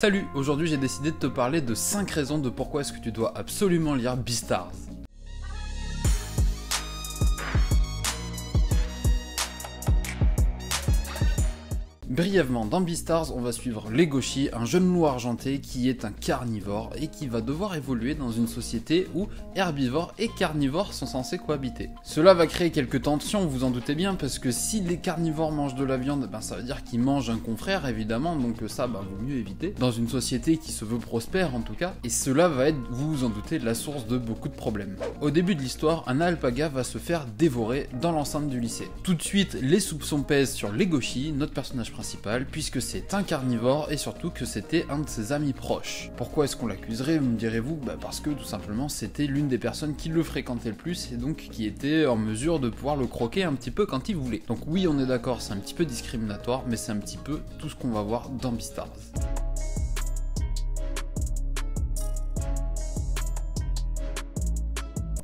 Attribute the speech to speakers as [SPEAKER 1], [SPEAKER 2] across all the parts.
[SPEAKER 1] Salut, aujourd'hui j'ai décidé de te parler de 5 raisons de pourquoi est-ce que tu dois absolument lire Beastars. Brièvement, dans Beastars, on va suivre Legoshi, un jeune loup argenté qui est un carnivore et qui va devoir évoluer dans une société où herbivores et carnivores sont censés cohabiter. Cela va créer quelques tensions, vous en doutez bien, parce que si les carnivores mangent de la viande, ça veut dire qu'ils mangent un confrère évidemment, donc ça vaut mieux éviter, dans une société qui se veut prospère en tout cas, et cela va être, vous vous en doutez, la source de beaucoup de problèmes. Au début de l'histoire, un alpaga va se faire dévorer dans l'enceinte du lycée. Tout de suite, les soupçons pèsent sur Legoshi, notre personnage principal, puisque c'est un carnivore et surtout que c'était un de ses amis proches. Pourquoi est-ce qu'on l'accuserait, me direz-vous? Parce que tout simplement c'était l'une des personnes qui le fréquentait le plus et donc qui était en mesure de pouvoir le croquer un petit peu quand il voulait. Donc oui, on est d'accord, c'est un petit peu discriminatoire, mais c'est un petit peu tout ce qu'on va voir dans Beastars.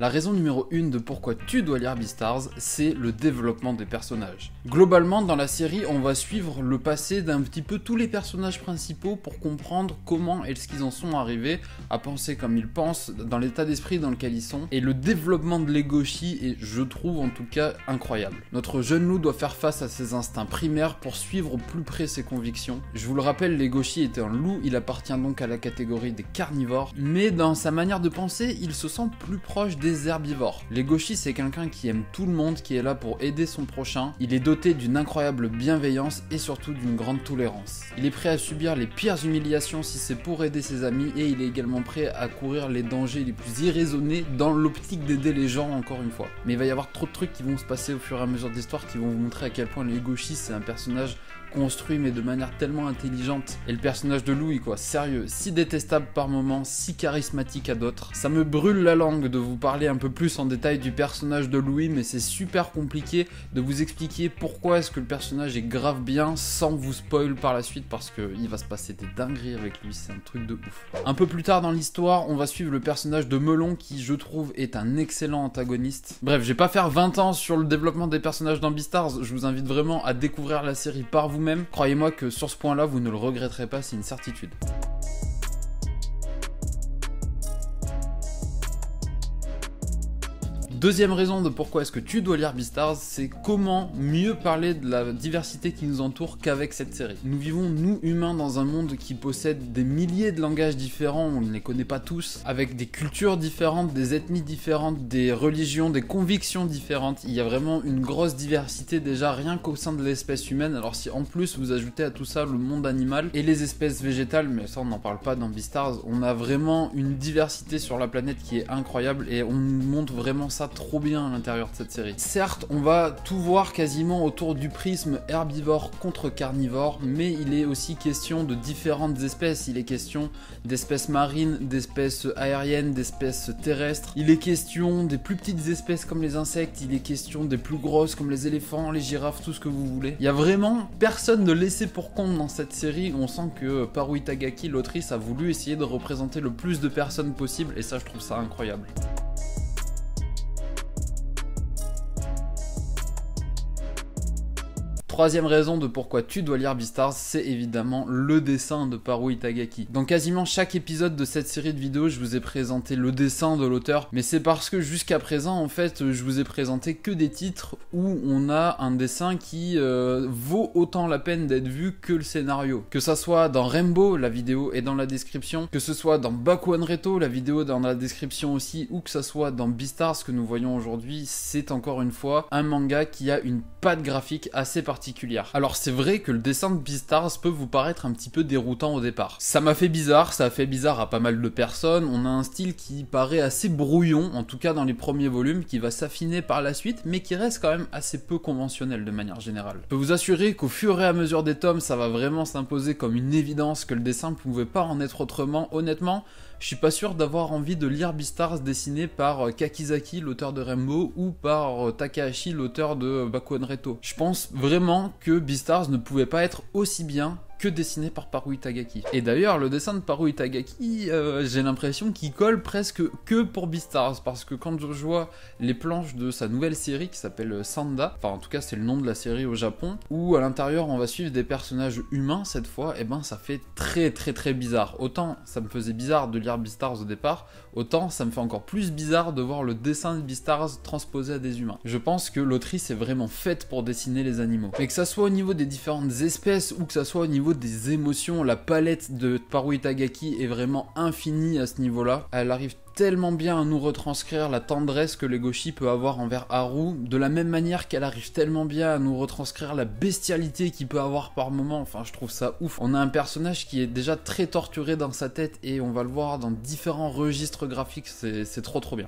[SPEAKER 1] La raison numéro 1 de pourquoi tu dois lire Beastars, c'est le développement des personnages. Globalement, dans la série, on va suivre le passé d'un petit peu tous les personnages principaux pour comprendre comment est-ce qu'ils en sont arrivés à penser comme ils pensent, dans l'état d'esprit dans lequel ils sont, et le développement de Legoshi est, je trouve en tout cas, incroyable. Notre jeune loup doit faire face à ses instincts primaires pour suivre au plus près ses convictions. Je vous le rappelle, Legoshi était un loup, il appartient donc à la catégorie des carnivores, mais dans sa manière de penser, il se sent plus proche des herbivores. Legoshi, c'est quelqu'un qui aime tout le monde, qui est là pour aider son prochain. Il est doté d'une incroyable bienveillance et surtout d'une grande tolérance. Il est prêt à subir les pires humiliations si c'est pour aider ses amis et il est également prêt à courir les dangers les plus irraisonnés dans l'optique d'aider les gens encore une fois. Mais il va y avoir trop de trucs qui vont se passer au fur et à mesure de l'histoire qui vont vous montrer à quel point Legoshi c'est un personnage construit mais de manière tellement intelligente. Et le personnage de Louis quoi, sérieux, si détestable par moments, si charismatique à d'autres. Ça me brûle la langue de vous parler un peu plus en détail du personnage de Louis, mais c'est super compliqué de vous expliquer pourquoi est-ce que le personnage est grave bien sans vous spoil par la suite parce qu'il va se passer des dingueries avec lui, c'est un truc de ouf. Un peu plus tard dans l'histoire, on va suivre le personnage de Melon qui je trouve est un excellent antagoniste. Bref, je vais pas faire 20 ans sur le développement des personnages dans Beastars, je vous invite vraiment à découvrir la série par vous-même. Croyez-moi que sur ce point-là, vous ne le regretterez pas, c'est une certitude. Deuxième raison de pourquoi est-ce que tu dois lire Beastars, c'est comment mieux parler de la diversité qui nous entoure qu'avec cette série. Nous vivons, nous humains, dans un monde qui possède des milliers de langages différents, on ne les connaît pas tous, avec des cultures différentes, des ethnies différentes, des religions, des convictions différentes. Il y a vraiment une grosse diversité déjà rien qu'au sein de l'espèce humaine, alors si en plus vous ajoutez à tout ça le monde animal et les espèces végétales, mais ça on n'en parle pas dans Beastars, on a vraiment une diversité sur la planète qui est incroyable et on nous montre vraiment ça trop bien à l'intérieur de cette série. Certes, on va tout voir quasiment autour du prisme herbivore contre carnivore, mais il est aussi question de différentes espèces. Il est question d'espèces marines, d'espèces aériennes, d'espèces terrestres. Il est question des plus petites espèces comme les insectes, il est question des plus grosses comme les éléphants, les girafes, tout ce que vous voulez. Il y a vraiment personne de laissé pour compte dans cette série. On sent que Paru Itagaki, l'autrice, a voulu essayer de représenter le plus de personnes possible et ça, je trouve ça incroyable. Troisième raison de pourquoi tu dois lire Beastars, c'est évidemment le dessin de Paru Itagaki. Dans quasiment chaque épisode de cette série de vidéos, je vous ai présenté le dessin de l'auteur, mais c'est parce que jusqu'à présent, en fait, je vous ai présenté que des titres où on a un dessin qui vaut autant la peine d'être vu que le scénario. Que ça soit dans Rainbow, la vidéo est dans la description, que ce soit dans Bakuan Reto, la vidéo est dans la description aussi, ou que ça soit dans Beastars, ce que nous voyons aujourd'hui, c'est encore une fois un manga qui a une patte graphique assez particulière. Alors c'est vrai que le dessin de Beastars peut vous paraître un petit peu déroutant au départ. Ça m'a fait bizarre, ça a fait bizarre à pas mal de personnes, on a un style qui paraît assez brouillon, en tout cas dans les premiers volumes, qui va s'affiner par la suite, mais qui reste quand même assez peu conventionnel de manière générale. Je peux vous assurer qu'au fur et à mesure des tomes, ça va vraiment s'imposer comme une évidence que le dessin ne pouvait pas en être autrement. Honnêtement, je suis pas sûr d'avoir envie de lire Beastars dessiné par Kakizaki, l'auteur de Rainbow, ou par Takahashi, l'auteur de Bakuan Reto. Je pense vraiment que Beastars ne pouvait pas être aussi bien que dessiné par Paru Itagaki. Et d'ailleurs, le dessin de Paru Itagaki, j'ai l'impression qu'il colle presque que pour Beastars, parce que quand je vois les planches de sa nouvelle série qui s'appelle Sanda, enfin en tout cas c'est le nom de la série au Japon, où à l'intérieur on va suivre des personnages humains cette fois, et ben ça fait très bizarre. Autant ça me faisait bizarre de lire Beastars au départ, autant ça me fait encore plus bizarre de voir le dessin de Beastars transposé à des humains. Je pense que l'autrice est vraiment faite pour dessiner les animaux. Mais que ça soit au niveau des différentes espèces ou que ça soit au niveau des émotions, la palette de Paru Itagaki est vraiment infinie à ce niveau-là. Elle arrive tellement bien à nous retranscrire la tendresse que Legoshi peut avoir envers Haru, de la même manière qu'elle arrive tellement bien à nous retranscrire la bestialité qu'il peut avoir par moment. Enfin, je trouve ça ouf. On a un personnage qui est déjà très torturé dans sa tête et on va le voir dans différents registres graphiques, c'est trop bien.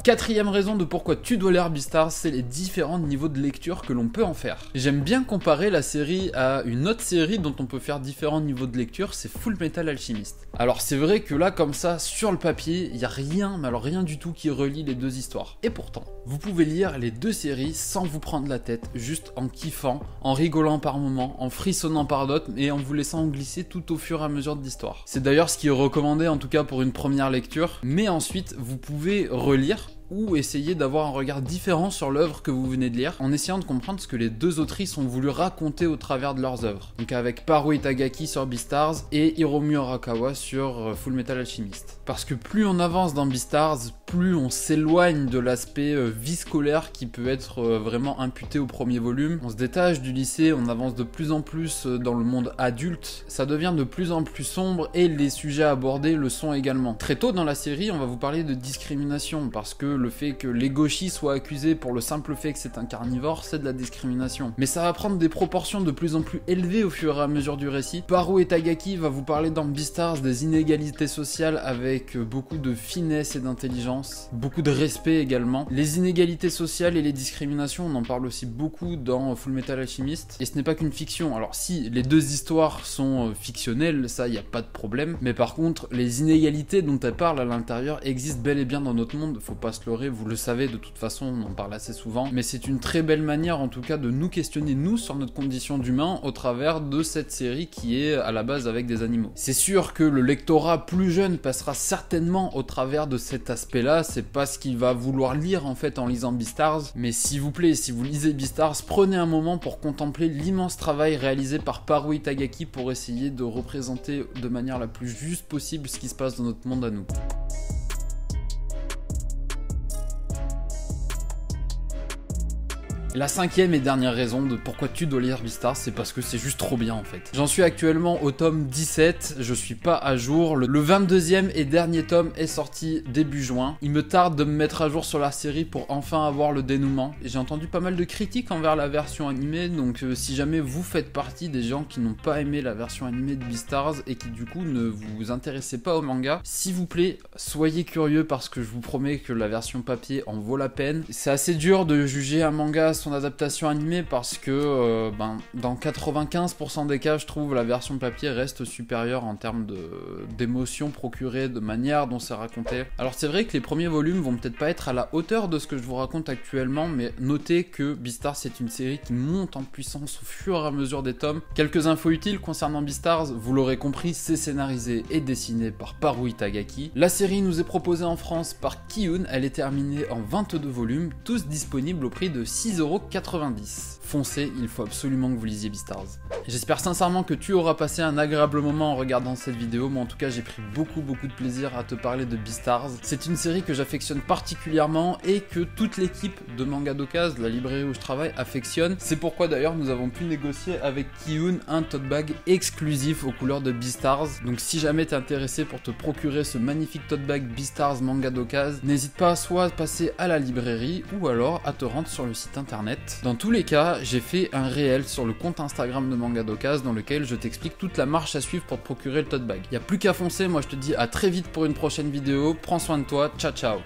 [SPEAKER 1] Quatrième raison de pourquoi tu dois lire Beastars, c'est les différents niveaux de lecture que l'on peut en faire. J'aime bien comparer la série à une autre série dont on peut faire différents niveaux de lecture, c'est Full Metal Alchemist. Alors c'est vrai que là, comme ça, sur le papier, il n'y a rien, mais alors rien du tout qui relie les deux histoires. Et pourtant, vous pouvez lire les deux séries sans vous prendre la tête, juste en kiffant, en rigolant par moments, en frissonnant par d'autres, et en vous laissant glisser tout au fur et à mesure de l'histoire. C'est d'ailleurs ce qui est recommandé, en tout cas pour une première lecture, mais ensuite, vous pouvez relire, ou essayer d'avoir un regard différent sur l'œuvre que vous venez de lire, en essayant de comprendre ce que les deux autrices ont voulu raconter au travers de leurs œuvres. Donc avec Paru Itagaki sur Beastars et Hiromu Arakawa sur Full Metal Alchemist. Parce que plus on avance dans Beastars, plus on s'éloigne de l'aspect vie scolaire qui peut être vraiment imputé au premier volume. On se détache du lycée, on avance de plus en plus dans le monde adulte, ça devient de plus en plus sombre et les sujets abordés le sont également. Très tôt dans la série, on va vous parler de discrimination, parce que le fait que Legoshi soit accusé pour le simple fait que c'est un carnivore, c'est de la discrimination. Mais ça va prendre des proportions de plus en plus élevées au fur et à mesure du récit. Paru Itagaki va vous parler dans Beastars des inégalités sociales avec beaucoup de finesse et d'intelligence, beaucoup de respect également. Les inégalités sociales et les discriminations, on en parle aussi beaucoup dans Full Metal Alchemist, et ce n'est pas qu'une fiction. Alors si les deux histoires sont fictionnelles, ça y a pas de problème, mais par contre les inégalités dont elle parle à l'intérieur existent bel et bien dans notre monde, faut pas se leurrer, vous le savez de toute façon, on en parle assez souvent, mais c'est une très belle manière en tout cas de nous questionner nous sur notre condition d'humain au travers de cette série qui est à la base avec des animaux. C'est sûr que le lectorat plus jeune passera certainement au travers de cet aspect-là, c'est pas ce qu'il va vouloir lire en fait en lisant Beastars, mais s'il vous plaît, si vous lisez Beastars, prenez un moment pour contempler l'immense travail réalisé par Paru Itagaki pour essayer de représenter de manière la plus juste possible ce qui se passe dans notre monde à nous. La cinquième et dernière raison de pourquoi tu dois lire Beastars, c'est parce que c'est juste trop bien en fait. J'en suis actuellement au tome 17, je suis pas à jour, le 22e et dernier tome est sorti début juin. Il me tarde de me mettre à jour sur la série pour enfin avoir le dénouement. J'ai entendu pas mal de critiques envers la version animée, donc si jamais vous faites partie des gens qui n'ont pas aimé la version animée de Beastars et qui du coup ne vous intéressez pas au manga, s'il vous plaît, soyez curieux parce que je vous promets que la version papier en vaut la peine. C'est assez dur de juger un manga son adaptation animée parce que dans 95% des cas je trouve la version papier reste supérieure en termes d'émotions procurées, de manière dont c'est raconté. Alors c'est vrai que les premiers volumes vont peut-être pas être à la hauteur de ce que je vous raconte actuellement, mais notez que Beastars c'est une série qui monte en puissance au fur et à mesure des tomes. Quelques infos utiles concernant Beastars, vous l'aurez compris, c'est scénarisé et dessiné par Paru Itagaki. La série nous est proposée en France par Kiyun, elle est terminée en 22 volumes, tous disponibles au prix de 6,90 €. Foncez, il faut absolument que vous lisiez Beastars. J'espère sincèrement que tu auras passé un agréable moment en regardant cette vidéo, mais en tout cas j'ai pris beaucoup de plaisir à te parler de Beastars. C'est une série que j'affectionne particulièrement et que toute l'équipe de Manga d'Occasion, la librairie où je travaille, affectionne. C'est pourquoi d'ailleurs nous avons pu négocier avec Kiyun un tote bag exclusif aux couleurs de Beastars. Donc si jamais t'es intéressé pour te procurer ce magnifique tote bag Beastars Manga d'Occasion, n'hésite pas soit à passer à la librairie ou alors à te rendre sur le site internet. Dans tous les cas, j'ai fait un réel sur le compte Instagram de Manga d'Occasion dans lequel je t'explique toute la marche à suivre pour te procurer le tote bag. Y a plus qu'à foncer, moi je te dis à très vite pour une prochaine vidéo, prends soin de toi, ciao ciao.